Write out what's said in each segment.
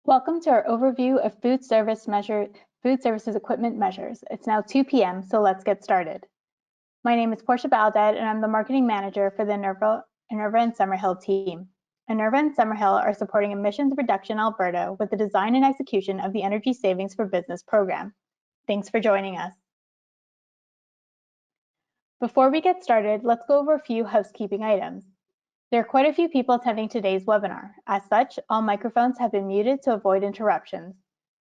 Welcome to our overview of food services equipment measures. It's now 2 p.m., so let's get started. My name is Portia Baldad, and I'm the marketing manager for the Enerva and Summerhill team. Enerva and Summerhill are supporting emissions reduction in Alberta with the design and execution of the Energy Savings for Business program. Thanks for joining us. Before we get started, let's go over a few housekeeping items. There are quite a few people attending today's webinar. As such, all microphones have been muted to avoid interruptions.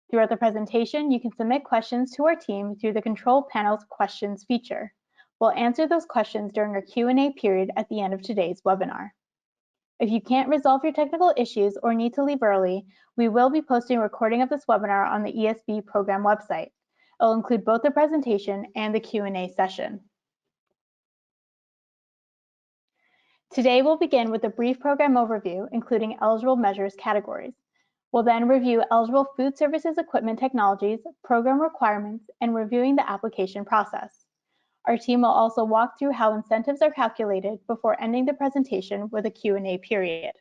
Throughout the presentation, you can submit questions to our team through the control panel's questions feature. We'll answer those questions during our Q&A period at the end of today's webinar. If you can't resolve your technical issues or need to leave early, we will be posting a recording of this webinar on the ESB program website. It will include both the presentation and the Q&A session. Today, we'll begin with a brief program overview, including eligible measures categories. We'll then review eligible food services equipment technologies, program requirements, and reviewing the application process. Our team will also walk through how incentives are calculated before ending the presentation with a Q&A period.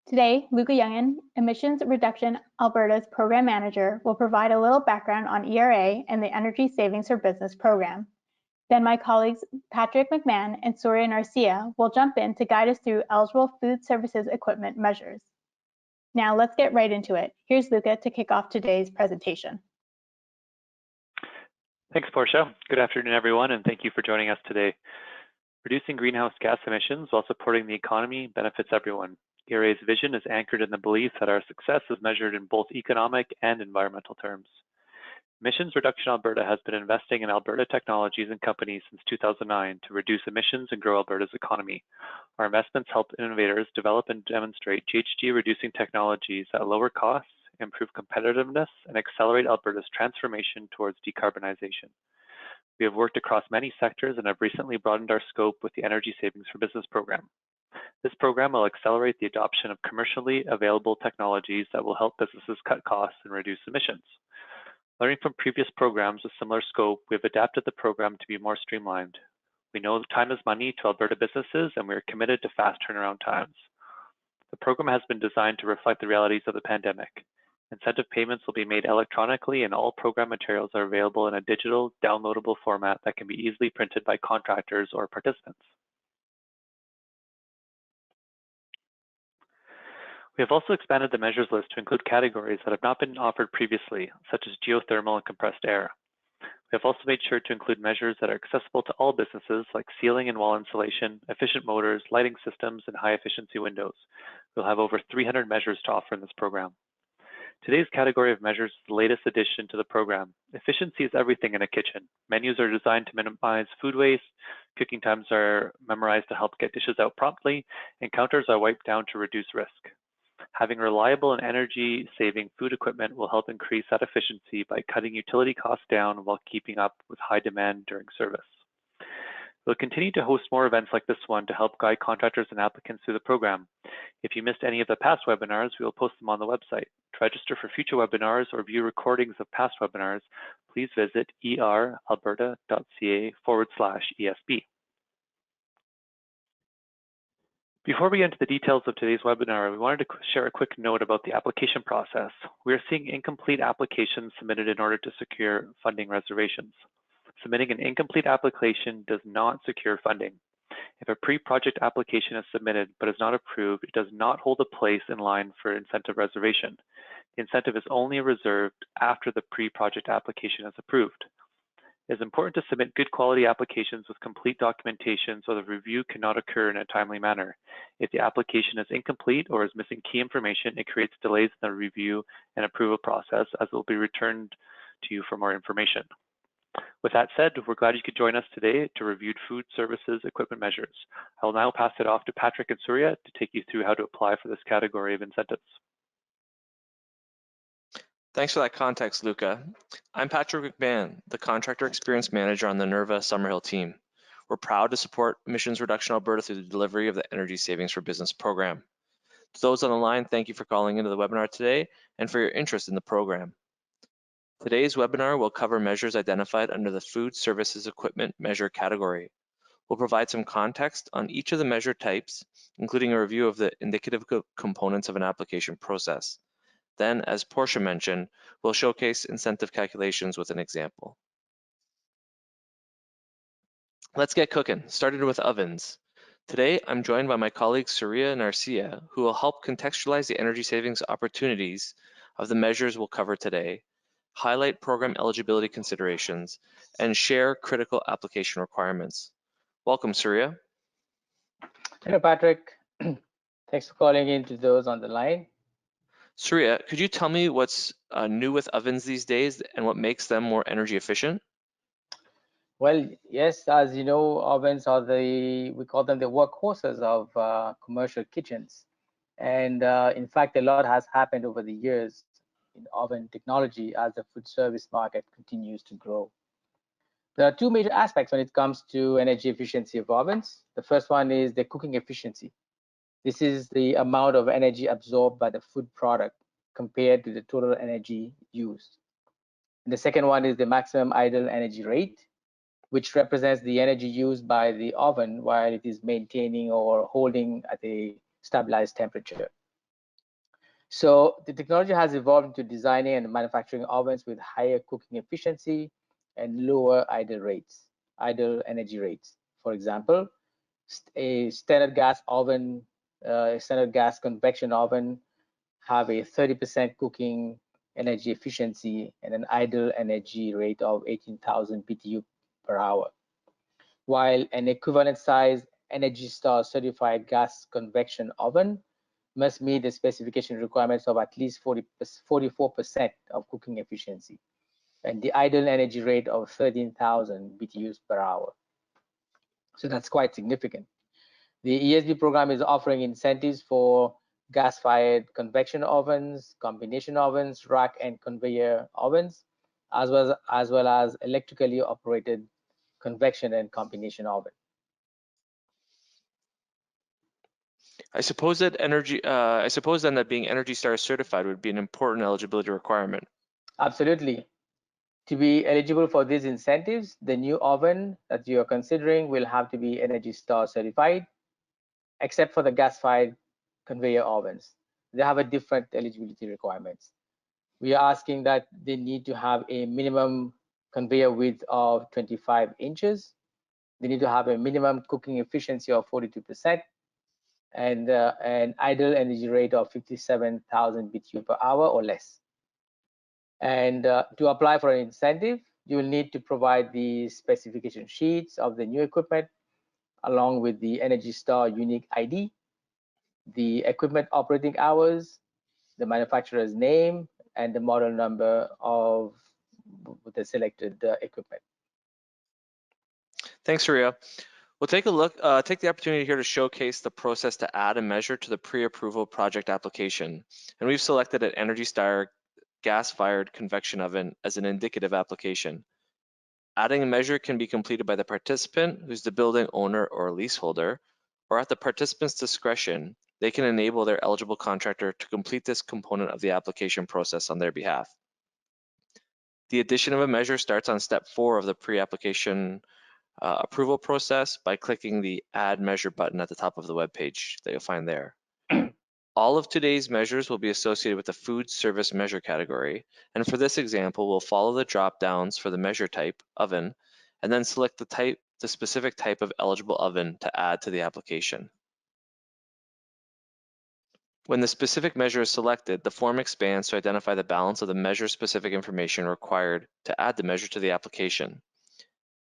Today, Luca Youngin, Emissions Reduction Alberta's Program Manager, will provide a little background on ERA and the Energy Savings for Business program. Then my colleagues Patrick McMahon and Surya Narcia will jump in to guide us through eligible food services equipment measures. Now let's get right into it. Here's Luca to kick off today's presentation. Thanks, Portia. Good afternoon, everyone, and thank you for joining us today. Reducing greenhouse gas emissions while supporting the economy benefits everyone. ERA's vision is anchored in the belief that our success is measured in both economic and environmental terms. Emissions Reduction Alberta has been investing in Alberta technologies and companies since 2009 to reduce emissions and grow Alberta's economy. Our investments help innovators develop and demonstrate GHG reducing technologies at lower costs, improve competitiveness, and accelerate Alberta's transformation towards decarbonization. We have worked across many sectors and have recently broadened our scope with the Energy Savings for Business program. This program will accelerate the adoption of commercially available technologies that will help businesses cut costs and reduce emissions. Learning from previous programs with similar scope, we have adapted the program to be more streamlined. We know time is money to Alberta businesses, and we are committed to fast turnaround times. The program has been designed to reflect the realities of the pandemic. Incentive payments will be made electronically, and all program materials are available in a digital, downloadable format that can be easily printed by contractors or participants. We have also expanded the measures list to include categories that have not been offered previously, such as geothermal and compressed air. We have also made sure to include measures that are accessible to all businesses, like ceiling and wall insulation, efficient motors, lighting systems, and high-efficiency windows. We'll have over 300 measures to offer in this program. Today's category of measures is the latest addition to the program. Efficiency is everything in a kitchen. Menus are designed to minimize food waste, cooking times are memorized to help get dishes out promptly, and counters are wiped down to reduce risk. Having reliable and energy-saving food equipment will help increase that efficiency by cutting utility costs down while keeping up with high demand during service. We'll continue to host more events like this one to help guide contractors and applicants through the program. If you missed any of the past webinars, we will post them on the website. To register for future webinars or view recordings of past webinars, please visit eralberta.ca/ESB. Before we get into the details of today's webinar, we wanted to share a quick note about the application process. We are seeing incomplete applications submitted in order to secure funding reservations. Submitting an incomplete application does not secure funding. If a pre-project application is submitted but is not approved, it does not hold a place in line for incentive reservation. The incentive is only reserved after the pre-project application is approved. It is important to submit good quality applications with complete documentation so the review cannot occur in a timely manner. If the application is incomplete or is missing key information, it creates delays in the review and approval process, as it will be returned to you for more information. With that said, we're glad you could join us today to review food services equipment measures. I will now pass it off to Patrick and Surya to take you through how to apply for this category of incentives. Thanks for that context, Luca. I'm Patrick McMahon, the Contractor Experience Manager on the Enerva Summerhill team. We're proud to support Emissions Reduction Alberta through the delivery of the Energy Savings for Business program. To those on the line, thank you for calling into the webinar today and for your interest in the program. Today's webinar will cover measures identified under the Food Services Equipment Measure category. We'll provide some context on each of the measure types, including a review of the indicative components of an application process. Then, as Portia mentioned, we'll showcase incentive calculations with an example. Let's get cooking, started with ovens. Today, I'm joined by my colleagues Surya and Arcia, who will help contextualize the energy savings opportunities of the measures we'll cover today, highlight program eligibility considerations, and share critical application requirements. Welcome, Surya. Hello, Patrick. Thanks for calling in to those on the line. Surya, could you tell me what's new with ovens these days and what makes them more energy efficient? Well, yes, as you know, ovens are we call them the workhorses of commercial kitchens. And in fact, a lot has happened over the years in oven technology as the food service market continues to grow. There are two major aspects when it comes to energy efficiency of ovens. The first one is the cooking efficiency. This is the amount of energy absorbed by the food product compared to the total energy used. And the second one is the maximum idle energy rate, which represents the energy used by the oven while it is maintaining or holding at a stabilized temperature. So the technology has evolved into designing and manufacturing ovens with higher cooking efficiency and lower idle energy rates. For example, a standard gas oven, a standard gas convection oven have a 30% cooking energy efficiency and an idle energy rate of 18,000 BTU per hour, while an equivalent size Energy Star certified gas convection oven must meet the specification requirements of at least 44% of cooking efficiency and the idle energy rate of 13,000 BTUs per hour. So that's quite significant. The ESB program is offering incentives for gas-fired convection ovens, combination ovens, rack and conveyor ovens, as well as electrically operated convection and combination oven. I suppose then that being Energy Star certified would be an important eligibility requirement. Absolutely. To be eligible for these incentives, the new oven that you are considering will have to be Energy Star certified, except for the gas-fired conveyor ovens. They have a different eligibility requirements. We are asking that they need to have a minimum conveyor width of 25 inches. They need to have a minimum cooking efficiency of 42% and an idle energy rate of 57,000 BTU per hour or less. And to apply for an incentive, you will need to provide the specification sheets of the new equipment along with the Energy Star unique ID, the equipment operating hours, the manufacturer's name, and the model number of the selected equipment. Thanks, Surya. We'll take the opportunity here to showcase the process to add a measure to the pre-approval project application. And we've selected an Energy Star gas-fired convection oven as an indicative application. Adding a measure can be completed by the participant, who's the building owner or leaseholder, or at the participant's discretion, they can enable their eligible contractor to complete this component of the application process on their behalf. The addition of a measure starts on step 4 of the pre-application approval process by clicking the Add Measure button at the top of the web page that you'll find there. All of today's measures will be associated with the food service measure category, and for this example, we'll follow the drop downs for the measure type, oven, and then select the specific type of eligible oven to add to the application. When the specific measure is selected, the form expands to identify the balance of the measure-specific information required to add the measure to the application.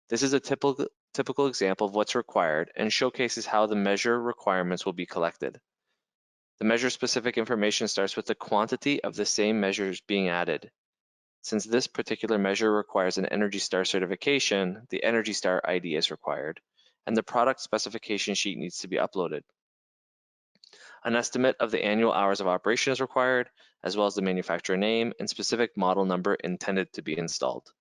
This is a typical example of what's required and showcases how the measure requirements will be collected. The measure-specific information starts with the quantity of the same measures being added. Since this particular measure requires an Energy Star certification, the Energy Star ID is required, and the product specification sheet needs to be uploaded. An estimate of the annual hours of operation is required, as well as the manufacturer name and specific model number intended to be installed.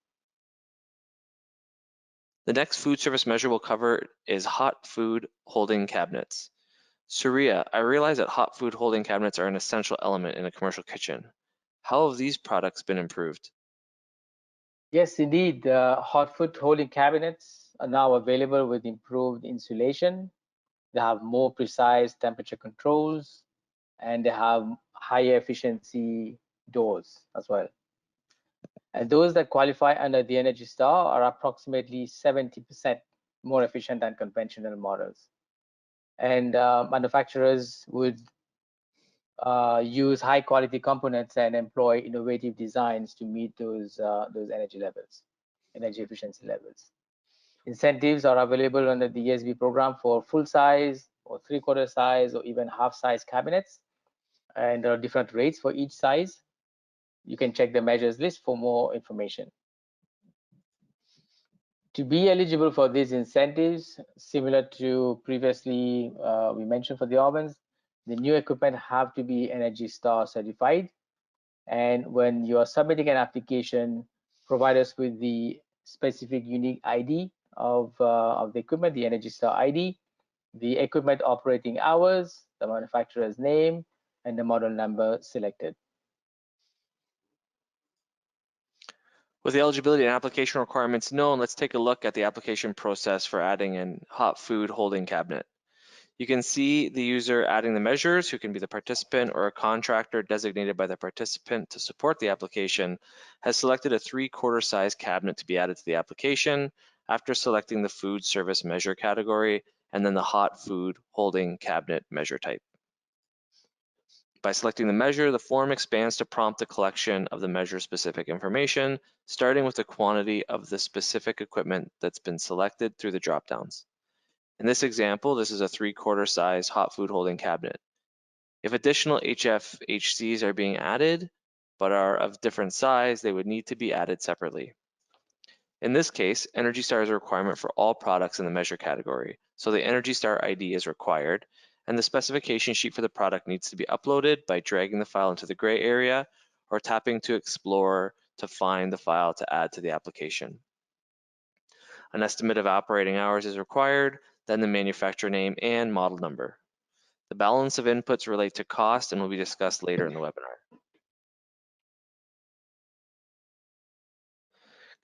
The next food service measure we'll cover is hot food holding cabinets. Surya, I realize that hot food holding cabinets are an essential element in a commercial kitchen. How have these products been improved? Yes, indeed. Hot food holding cabinets are now available with improved insulation. They have more precise temperature controls, and they have higher efficiency doors as well. And those that qualify under the Energy Star are approximately 70% more efficient than conventional models. And manufacturers would use high quality components and employ innovative designs to meet those energy levels, energy efficiency levels. Incentives are available under the ESB program for full size or 3/4 size or even half size cabinets. And there are different rates for each size. You can check the measures list for more information. To be eligible for these incentives, similar to previously we mentioned for the ovens, the new equipment have to be Energy Star certified. And when you are submitting an application, provide us with the specific unique ID of the equipment, the Energy Star ID, the equipment operating hours, the manufacturer's name, and the model number selected. With the eligibility and application requirements known, let's take a look at the application process for adding a hot food holding cabinet. You can see the user adding the measures, who can be the participant or a contractor designated by the participant to support the application, has selected a 3/4 size cabinet to be added to the application after selecting the food service measure category and then the hot food holding cabinet measure type. By selecting the measure, the form expands to prompt the collection of the measure-specific information, starting with the quantity of the specific equipment that's been selected through the dropdowns. In this example, this is a 3/4 size hot food holding cabinet. If additional HFHCs are being added, but are of different size, they would need to be added separately. In this case, Energy Star is a requirement for all products in the measure category, so the Energy Star ID is required, and the specification sheet for the product needs to be uploaded by dragging the file into the gray area or tapping to explore to find the file to add to the application. An estimate of operating hours is required, then the manufacturer name and model number. The balance of inputs relate to cost and will be discussed later in the webinar.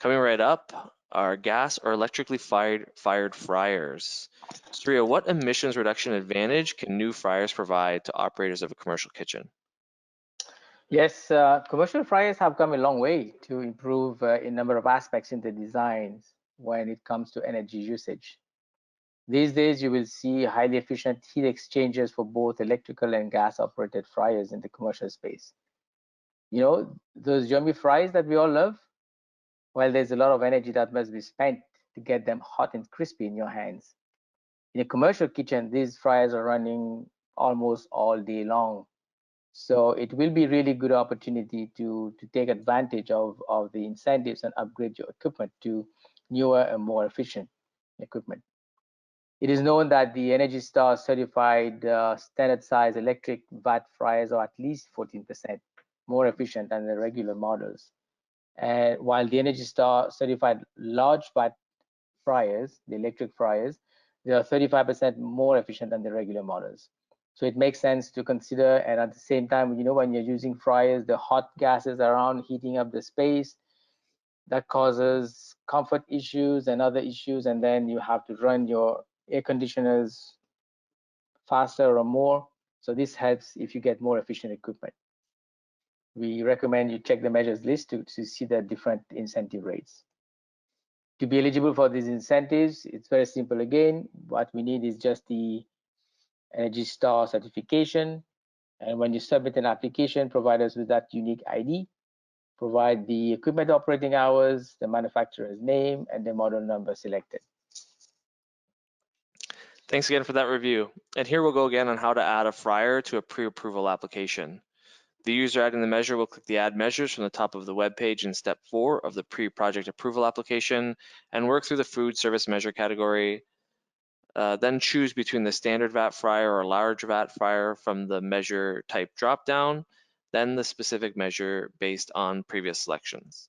Coming right up are gas or electrically fired fryers. Surya, what emissions reduction advantage can new fryers provide to operators of a commercial kitchen? Yes, commercial fryers have come a long way to improve a number of aspects in the designs when it comes to energy usage. These days, you will see highly efficient heat exchangers for both electrical and gas operated fryers in the commercial space. You know, those yummy fries that we all love? Well, there's a lot of energy that must be spent to get them hot and crispy in your hands. In a commercial kitchen, these fryers are running almost all day long. So it will be really good opportunity to take advantage of the incentives and upgrade your equipment to newer and more efficient equipment. It is known that the Energy Star certified standard size electric vat fryers are at least 14% more efficient than the regular models. And while the Energy Star certified large vat fryers, the electric fryers, they are 35% more efficient than the regular models. So it makes sense to consider, and at the same time, you know, when you're using fryers, the hot gases around heating up the space, that causes comfort issues and other issues, and then you have to run your air conditioners faster or more. So this helps if you get more efficient equipment. We recommend you check the measures list to see the different incentive rates. To be eligible for these incentives, it's very simple again. What we need is just the Energy Star certification. And when you submit an application, provide us with that unique ID. Provide the equipment operating hours, the manufacturer's name, and the model number selected. Thanks again for that review. And here we'll go again on how to add a fryer to a pre-approval application. The user adding the measure will click the Add Measures from the top of the web page in Step 4 of the pre-project approval application and work through the food service measure category. Then choose between the standard vat fryer or large vat fryer from the measure type dropdown, then the specific measure based on previous selections.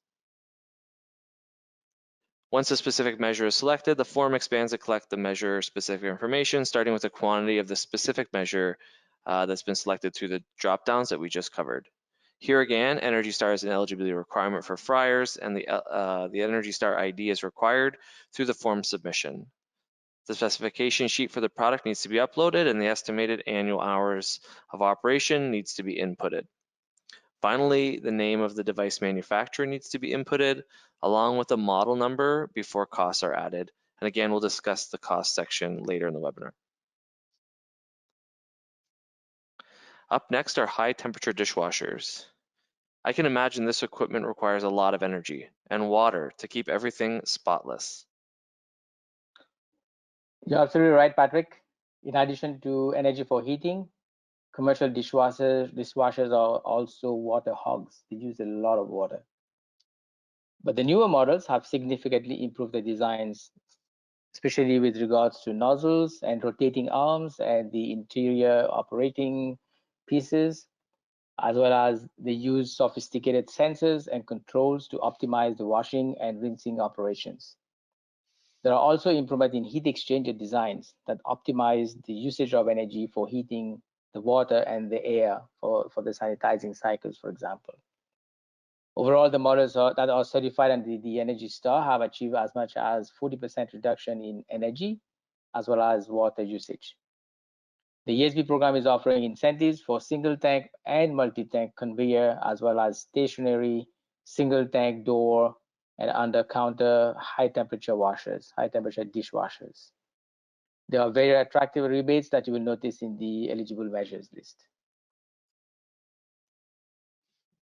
Once a specific measure is selected, the form expands to collect the measure specific information, starting with the quantity of the specific measure that's been selected through the dropdowns that we just covered. Here again, Energy Star is an eligibility requirement for fryers, and the Energy Star ID is required through the form submission. The specification sheet for the product needs to be uploaded, and the estimated annual hours of operation needs to be inputted. Finally, the name of the device manufacturer needs to be inputted, along with the model number before costs are added. And again, we'll discuss the cost section later in the webinar. Up next are high temperature dishwashers. I can imagine this equipment requires a lot of energy and water to keep everything spotless. You're absolutely right, Patrick. In addition to energy for heating, commercial dishwashers are also water hogs. They use a lot of water. But the newer models have significantly improved the designs, especially with regards to nozzles and rotating arms and the interior operating pieces, as well as they use sophisticated sensors and controls to optimize the washing and rinsing operations. There are also improvements in heat exchanger designs that optimize the usage of energy for heating the water and the air for the sanitizing cycles, for example. Overall, the models that are certified under the Energy Star have achieved as much as 40% reduction in energy, as well as water usage. The ESB program is offering incentives for single tank and multi-tank conveyor, as well as stationary single tank door and under counter high temperature washers, high temperature dishwashers. There are very attractive rebates that you will notice in the eligible measures list.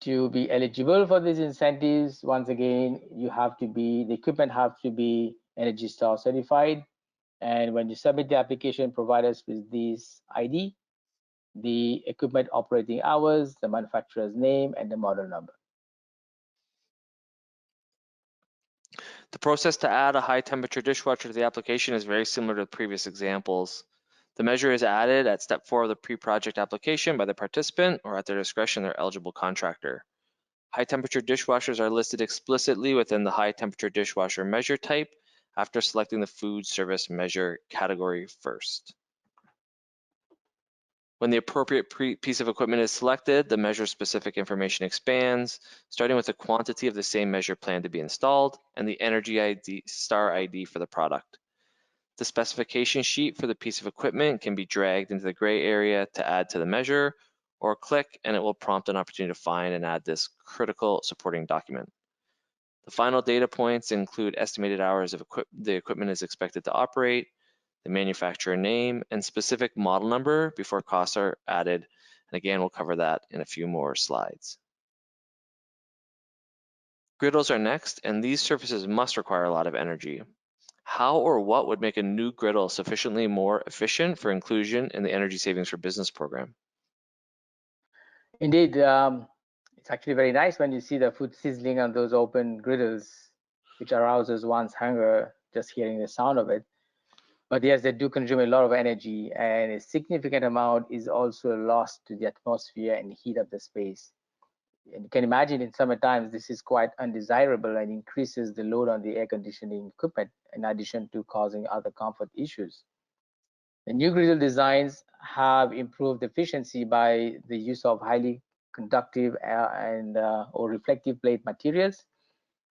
To be eligible for these incentives, once again, the equipment have to be Energy Star certified. And when you submit the application, provide us with this ID, the equipment operating hours, the manufacturer's name, and the model number. The process to add a high temperature dishwasher to the application is very similar to the previous examples. The measure is added at step 4 of the pre-project application by the participant or at their discretion their eligible contractor. High temperature dishwashers are listed explicitly within the high temperature dishwasher measure type after selecting the food service measure category first. When the appropriate piece of equipment is selected, the measure specific information expands, starting with the quantity of the same measure planned to be installed and the Energy Star ID for the product. The specification sheet for the piece of equipment can be dragged into the gray area to add to the measure, or click and it will prompt an opportunity to find and add this critical supporting document. The final data points include estimated hours of the equipment is expected to operate, the manufacturer name, and specific model number before costs are added. And again, we'll cover that in a few more slides. Griddles are next, and these surfaces must require a lot of energy. How or what would make a new griddle sufficiently more efficient for inclusion in the Energy Savings for Business program? Indeed, it's actually very nice when you see the food sizzling on those open griddles, which arouses one's hunger just hearing the sound of it. But yes, they do consume a lot of energy, and a significant amount is also lost to the atmosphere and heat of the space. And you can imagine in summer times, this is quite undesirable and increases the load on the air conditioning equipment, in addition to causing other comfort issues. The new griddle designs have improved efficiency by the use of highly conductive or reflective plate materials,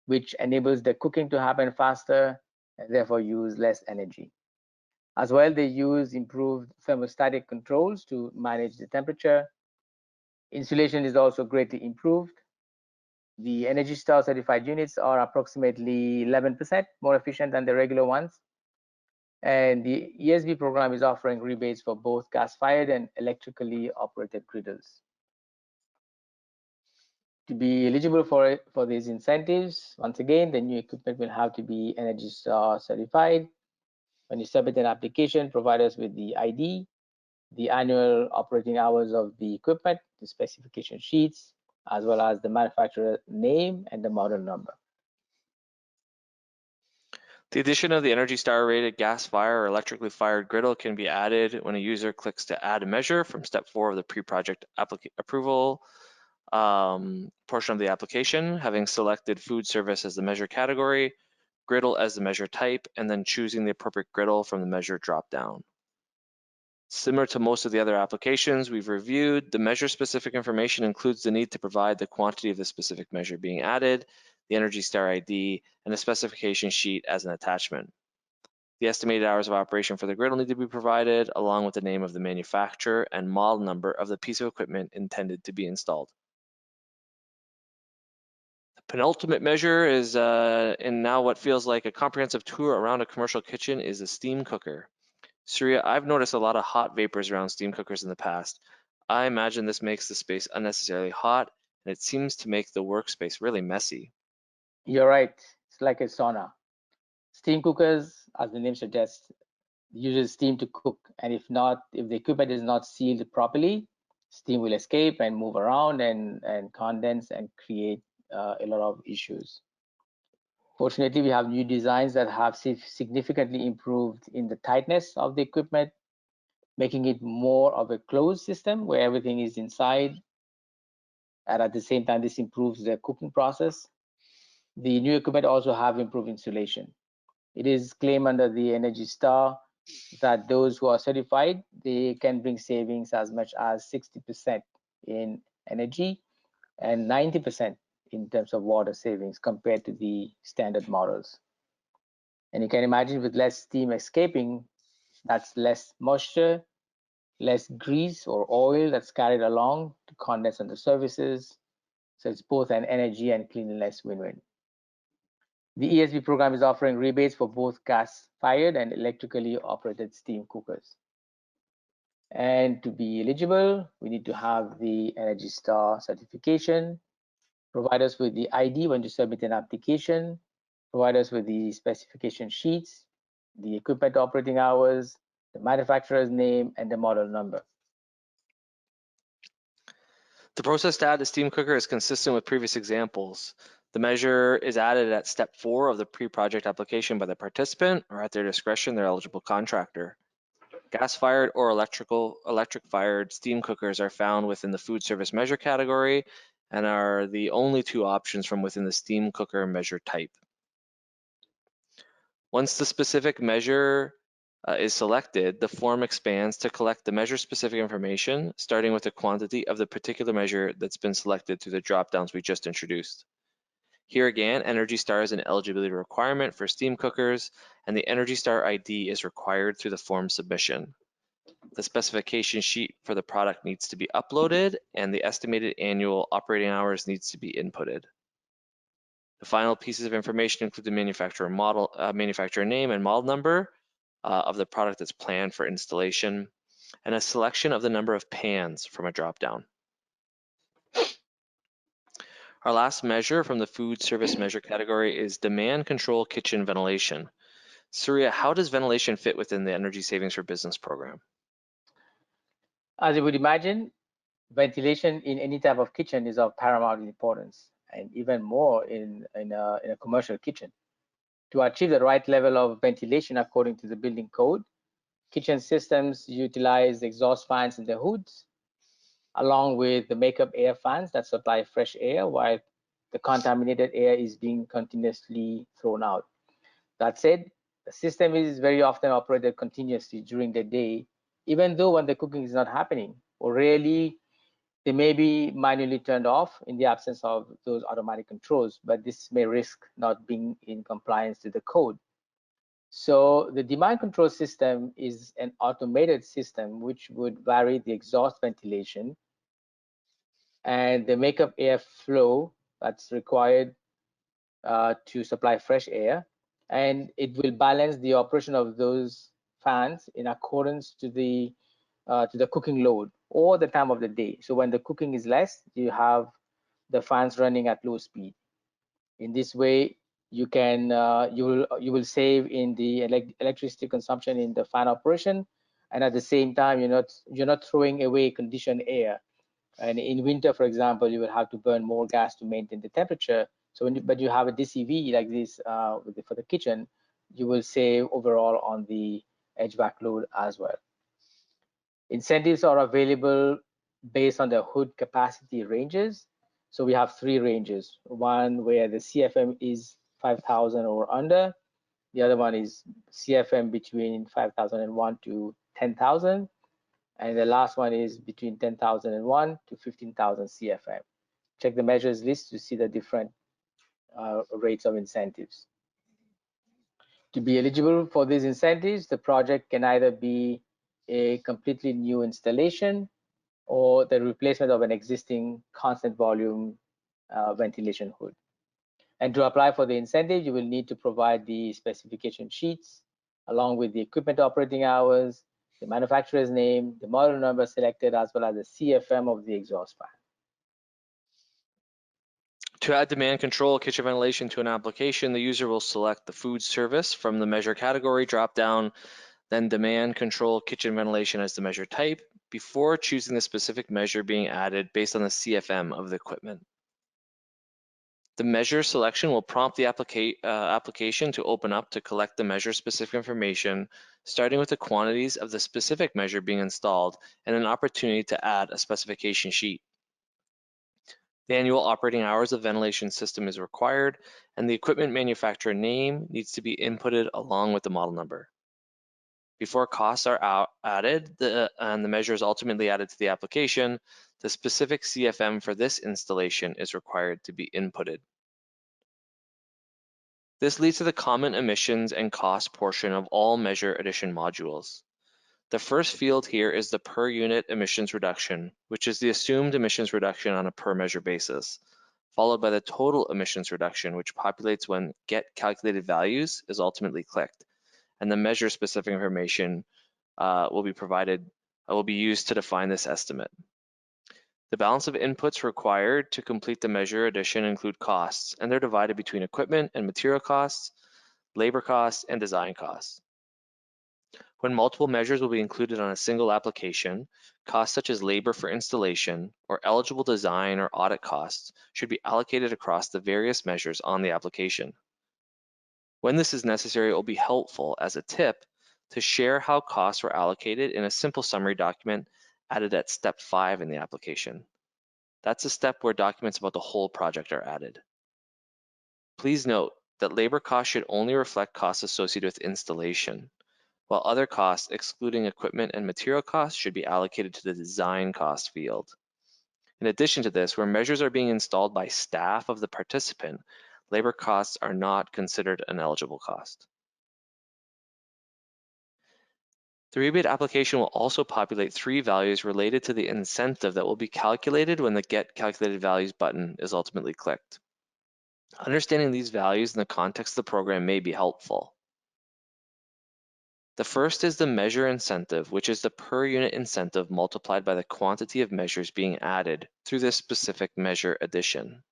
which enables the cooking to happen faster and therefore use less energy. As well, they use improved thermostatic controls to manage the temperature. Insulation is also greatly improved. The Energy Star certified units are approximately 11% more efficient than the regular ones. And the ESB program is offering rebates for both gas-fired and electrically operated griddles. To be eligible for these incentives, once again, the new equipment will have to be Energy Star certified. When you submit an application, provide us with the ID, the annual operating hours of the equipment, the specification sheets, as well as the manufacturer name and the model number. The addition of the Energy Star rated gas fire or electrically fired griddle can be added when a user clicks to add a measure from step 4 of the pre-project approval portion of the application, having selected food service as the measure category, griddle as the measure type, and then choosing the appropriate griddle from the measure dropdown. Similar to most of the other applications we've reviewed, the measure-specific information includes the need to provide the quantity of the specific measure being added, the Energy Star ID, and a specification sheet as an attachment. The estimated hours of operation for the griddle need to be provided, along with the name of the manufacturer and model number of the piece of equipment intended to be installed. The penultimate measure is in now what feels like a comprehensive tour around a commercial kitchen is a steam cooker. Surya, I've noticed a lot of hot vapors around steam cookers in the past. I imagine this makes the space unnecessarily hot, and it seems to make the workspace really messy. You're right. It's like a sauna. Steam cookers, as the name suggests, uses steam to cook, and if the equipment is not sealed properly, steam will escape and move around and condense and create a lot of issues. Fortunately, we have new designs that have significantly improved in the tightness of the equipment, making it more of a closed system where everything is inside. And at the same time, this improves the cooking process. The new equipment also have improved insulation. It is claimed under the Energy Star that those who are certified, they can bring savings as much as 60% in energy and 90% in terms of water savings compared to the standard models. And you can imagine with less steam escaping, that's less moisture, less grease or oil that's carried along to condense on the surfaces. So it's both an energy and cleanliness win-win. The ESB program is offering rebates for both gas-fired and electrically operated steam cookers. And to be eligible, we need to have the Energy Star certification, provide us with the ID when you submit an application, provide us with the specification sheets, the equipment operating hours, the manufacturer's name, and the model number. The process to add the steam cooker is consistent with previous examples. The measure is added at step 4 of the pre-project application by the participant, or at their discretion, their eligible contractor. Gas-fired or electric-fired steam cookers are found within the food service measure category and are the only two options from within the steam cooker measure type. Once the specific measure is selected, the form expands to collect the measure-specific information, starting with the quantity of the particular measure that's been selected through the drop-downs we just introduced. Here again, Energy Star is an eligibility requirement for steam cookers, and the Energy Star ID is required through the form submission. The specification sheet for the product needs to be uploaded, and the estimated annual operating hours needs to be inputted. The final pieces of information include the manufacturer name and model number of the product that's planned for installation, and a selection of the number of pans from a drop-down. Our last measure from the food service measure category is demand control kitchen ventilation. Surya, how does ventilation fit within the Energy Savings for Business program? As you would imagine, ventilation in any type of kitchen is of paramount importance, and even more in a commercial kitchen. To achieve the right level of ventilation according to the building code, kitchen systems utilize exhaust fans in the hoods, along with the makeup air fans that supply fresh air while the contaminated air is being continuously thrown out. That said, the system is very often operated continuously during the day, even though when the cooking is not happening, or rarely they may be manually turned off in the absence of those automatic controls, but this may risk not being in compliance with the code. So the demand control system is an automated system which would vary the exhaust ventilation and the makeup air flow that's required to supply fresh air, and it will balance the operation of those fans in accordance to the cooking load or the time of the day. So when the cooking is less, you have the fans running at low speed. In this way, you can you will save in the electricity consumption in the fan operation, and at the same time you're not throwing away conditioned air. And in winter, for example, you will have to burn more gas to maintain the temperature. So but you have a DCV like this for the kitchen, you will save overall on the HVAC load as well. Incentives are available based on the hood capacity ranges. So we have 3 ranges. One where the CFM is 5,000 or under. The other one is CFM between 5,001 to 10,000. And the last one is between 10,001 to 15,000 CFM. Check the measures list to see the different rates of incentives. To be eligible for these incentives, the project can either be a completely new installation or the replacement of an existing constant volume ventilation hood. And to apply for the incentive, you will need to provide the specification sheets along with the equipment operating hours, the manufacturer's name, the model number selected, as well as the CFM of the exhaust fan. To add demand control kitchen ventilation to an application, the user will select the food service from the measure category drop-down, then demand control kitchen ventilation as the measure type, before choosing the specific measure being added based on the CFM of the equipment. The measure selection will prompt the application to open up to collect the measure specific information, starting with the quantities of the specific measure being installed and an opportunity to add a specification sheet. The annual operating hours of ventilation system is required, and the equipment manufacturer name needs to be inputted along with the model number. Before costs are added and the measure is ultimately added to the application, the specific CFM for this installation is required to be inputted. This leads to the common emissions and cost portion of all measure addition modules. The first field here is the per unit emissions reduction, which is the assumed emissions reduction on a per measure basis, followed by the total emissions reduction, which populates when get calculated values is ultimately clicked, and the measure specific information will be used to define this estimate. The balance of inputs required to complete the measure addition include costs, and they're divided between equipment and material costs, labor costs, and design costs. When multiple measures will be included on a single application, costs such as labor for installation or eligible design or audit costs should be allocated across the various measures on the application. When this is necessary, it will be helpful as a tip to share how costs were allocated in a simple summary document added at step 5 in the application. That's a step where documents about the whole project are added. Please note that labor costs should only reflect costs associated with installation, while other costs, excluding equipment and material costs, should be allocated to the design cost field. In addition to this, where measures are being installed by staff of the participant, labor costs are not considered an eligible cost. The rebate application will also populate 3 values related to the incentive that will be calculated when the Get Calculated Values button is ultimately clicked. Understanding these values in the context of the program may be helpful. The first is the measure incentive, which is the per unit incentive multiplied by the quantity of measures being added through this specific measure addition.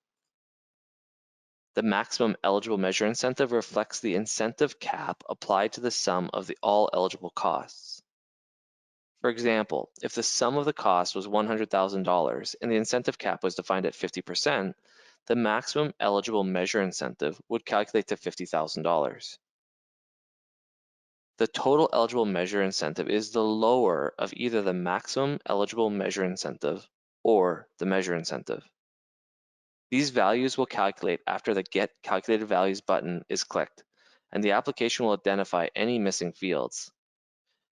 The maximum eligible measure incentive reflects the incentive cap applied to the sum of all eligible costs. For example, if the sum of the cost was $100,000 and the incentive cap was defined at 50%, the maximum eligible measure incentive would calculate to $50,000. The total eligible measure incentive is the lower of either the maximum eligible measure incentive or the measure incentive. These values will calculate after the Get Calculated Values button is clicked, and the application will identify any missing fields.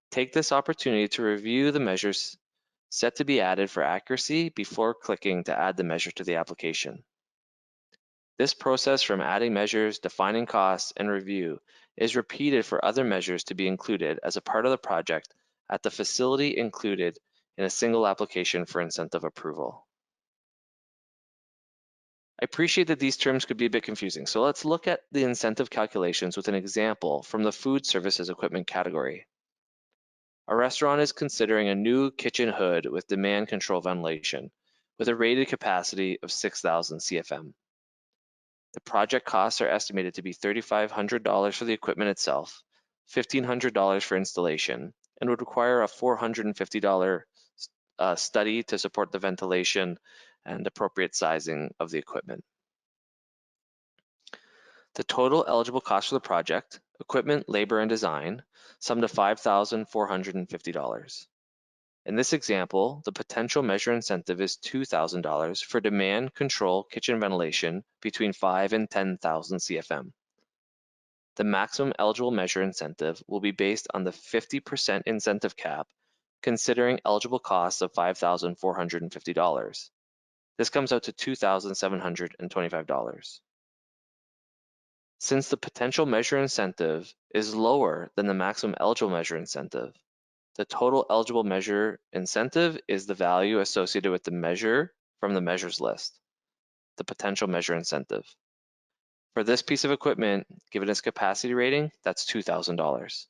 Take this opportunity to review the measures set to be added for accuracy before clicking to add the measure to the application. This process from adding measures, defining costs, and review is repeated for other measures to be included as a part of the project at the facility included in a single application for incentive approval. I appreciate that these terms could be a bit confusing, so let's look at the incentive calculations with an example from the food services equipment category. A restaurant is considering a new kitchen hood with demand control ventilation with a rated capacity of 6,000 CFM. The project costs are estimated to be $3,500 for the equipment itself, $1,500 for installation, and would require a $450 study to support the ventilation and appropriate sizing of the equipment. The total eligible cost for the project, equipment, labor, and design, sum to $5,450. In this example, the potential measure incentive is $2,000 for demand control kitchen ventilation between 5 and 10,000 CFM. The maximum eligible measure incentive will be based on the 50% incentive cap considering eligible costs of $5,450. This comes out to $2,725. Since the potential measure incentive is lower than the maximum eligible measure incentive, the total eligible measure incentive is the value associated with the measure from the measures list, the potential measure incentive. For this piece of equipment, given its capacity rating, that's $2,000.